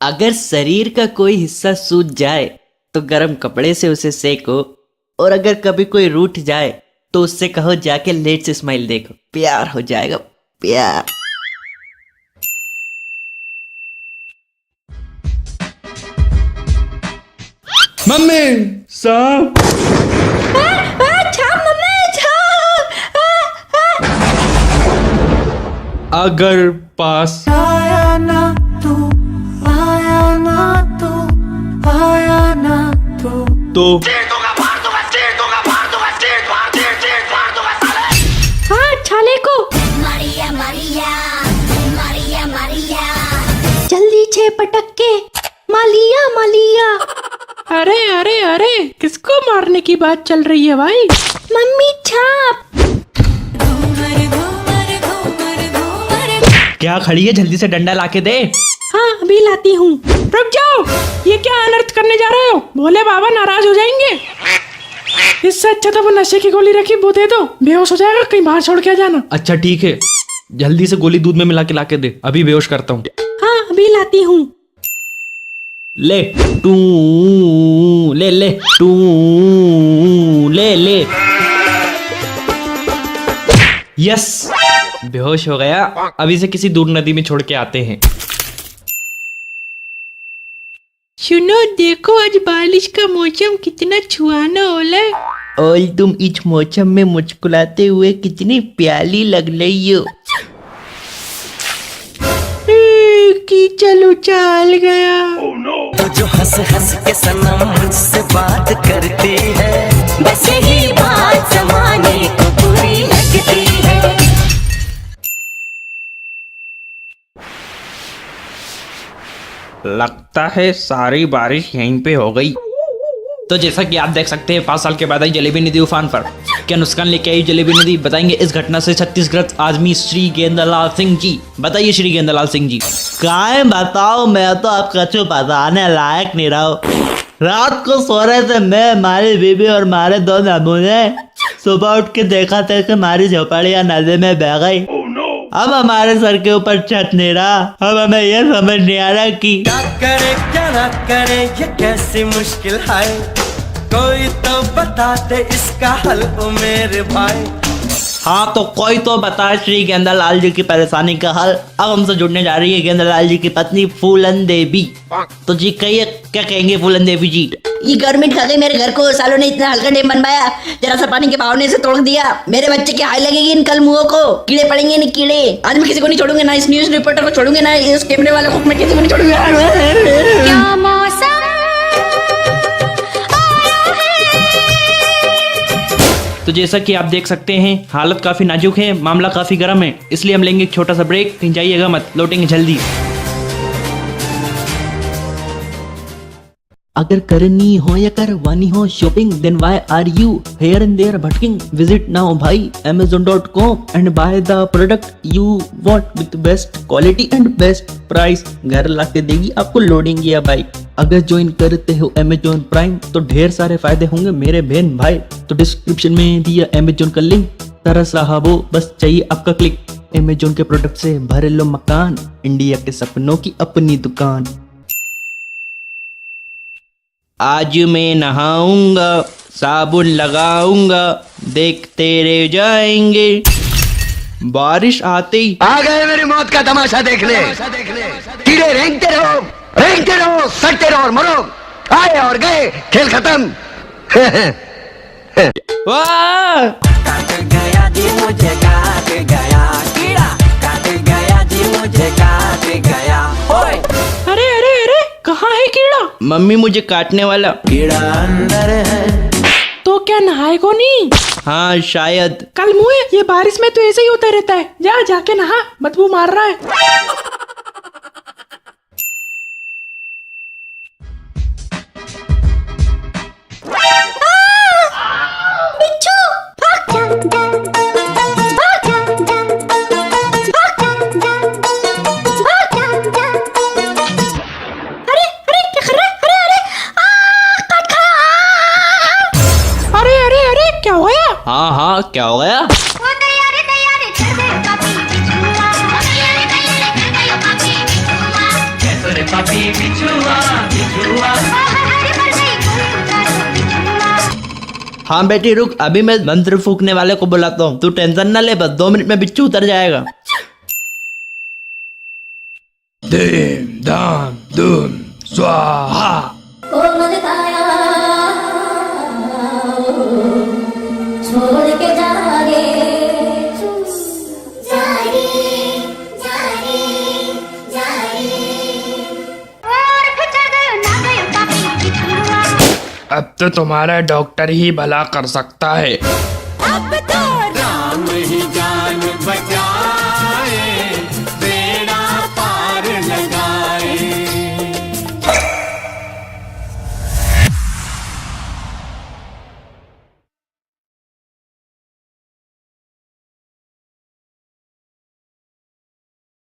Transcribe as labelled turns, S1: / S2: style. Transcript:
S1: अगर शरीर का कोई हिस्सा सूज जाए तो गर्म कपड़े से उसे सेको, और अगर कभी कोई रूठ जाए तो उससे कहो जाके लेट्स स्माइल देखो, प्यार हो जाएगा, प्यार।
S2: मम्मी साहब, अगर पास
S3: आया ना तू, आया ना तू, आया ना तू,
S2: तो
S3: हाँ छाले को
S4: Maria, Maria, Maria, Maria.
S3: जल्दी छे पटक के मालिया मालिया।
S5: अरे अरे अरे, किसको मारने की बात चल रही है भाई?
S3: मम्मी छाप।
S2: क्या खड़ी है, जल्दी से डंडा लाके दे।
S5: हाँ अभी लाती हूँ। रुक जाओ, ये क्या अनर्थ करने जा रहे हो? भोले बाबा नाराज हो जाएंगे। इससे अच्छा तो वो नशे की गोली रखी, वो दे दो, बेहोश हो जाएगा, कहीं बाहर छोड़ के जाना।
S2: अच्छा ठीक है, जल्दी से गोली दूध में मिला के लाके दे, अभी बेहोश करता हूँ।
S5: हाँ अभी लाती हूँ।
S1: ले टू, ले ले टू, ले ले।
S2: यस, बेहोश हो गया। अभी से किसी दूर नदी में छोड़ के आते हैं।
S5: सुनो देखो, आज बारिश का मौसम कितना सुहाना हो रहा है।
S1: और तुम इस मौसम में मुस्कुराते हुए कितनी प्याली लग रही हो।
S5: कि चलो चाल गया।
S6: तो जो हंस हंस के सनम मुझसे बात करती है,
S4: बस यही बात जमाने को बुरी लगती है।
S2: लगता है सारी बारिश यहीं पे हो गई। तो जैसा कि आप देख सकते हैं 5 साल के बाद आई जलेबी नदी उफान पर। क्या नुकसान लेके आई जलेबी नदी, बताएंगे इस घटना से छत्तीसगढ़ आदमी श्री गेंदालाल सिंह जी। बताइए श्री गेंदालाल सिंह जी।
S1: काय बताओ, मैं तो आप कछु बताने लायक नहीं रहा हूँ। रात को सो रहे थे मैं, हमारी बीबी और हमारे 2 नमूने। सुबह उठ के देखा था कि हमारी झोपड़ियाँ नदी में बह गई। अब हमारे सर के ऊपर छत नहीं रहा। अब हमें यह समझ नहीं आ रहा कि
S6: क्या करे क्या ना करे, ये कैसी मुश्किल है। कोई तो बता दे इसका हल ओ मेरे भाई।
S1: हाँ तो कोई तो बता श्री गेंदालाल जी की परेशानी का हल। अब हमसे जुड़ने जा रही है गेंदालाल जी की पत्नी फूलन देवी। तो जी कहिए, क्या कहेंगे फूलन देवी जी?
S4: ये गवर्नमेंट खा गई मेरे घर को, सालों ने इतना हल्का डैम बनवाया, जरा सा पानी के बहाव से तोड़ दिया। मेरे बच्चे की हाय लगेगी इन कल मुंहों को, कीड़े पड़ेंगे इन कीड़े। आज मैं किसी को नहीं छोड़ूंगा, ना इस न्यूज रिपोर्टर को छोड़ूंगा, ना इस कैमरे वाले को, मैं किसी को नहीं छोड़ूंगा।
S3: क्या मौसम
S2: तो जैसा कि आप देख सकते हैं हालत काफी नाजुक है, मामला काफी गर्म है, इसलिए हम लेंगे एक छोटा सा ब्रेक। कहीं जाइएगा मत, लौटेंगे जल्दी।
S1: अगर करनी हो या करवानी हो shopping, then why are you here and there भटकिंग? विजिट नाउ भाई amazon.com and buy the product you want with best quality and best price. घर लाके देगी आपको लोडिंग या बाइक। अगर ज्वाइन करते हो Amazon प्राइम तो ढेर सारे फायदे होंगे मेरे बहन भाई। तो डिस्क्रिप्शन में दिया Amazon का लिंक, तरस रहा वो, बस चाहिए आपका क्लिक। Amazon के प्रोडक्ट से भर लो मकान, इंडिया के सपनों की अपनी दुकान। आज मैं नहाऊंगा, साबुन लगाऊंगा, देखते रह जाएंगे। बारिश आते ही
S7: आ गए मेरी मौत का तमाशा देखने। कीड़े रेंगते रहो, सटते रहो और मरो। आए और गए, खेल खत्म।
S1: वाह!
S6: काट गया जी मुझे, काट गया कीड़ा, काट गया जी मुझे, काट गया। ओए
S5: अरे अरे अरे, कहाँ है कीड़ा?
S1: मम्मी मुझे काटने वाला।
S6: कीड़ा अंदर है।
S5: तो क्या नहाए को नहीं?
S1: हाँ शायद।
S5: कल मुँह, ये बारिश में तो ऐसे ही होता रहता है। जा जाके नहा, बदबू मार रहा है।
S1: हाँ क्या हो गया?
S6: कैसे रे पापी
S1: हाँ बेटी रुक, अभी मैं मंत्र फूकने वाले को बुलाता हूँ, तू टेंशन ना ले, बस 2 मिनट में बिच्छू उतर जाएगा।
S8: धीम धाम धूम स्वाहा।
S3: कोमल काया छोड़ के जागे जाए जाए जाए और फिर गयो ना गयो पापी बिछुआ।
S8: अब तो तुम्हारा डॉक्टर ही भला कर सकता है।
S3: अब तो राम ही जान बचा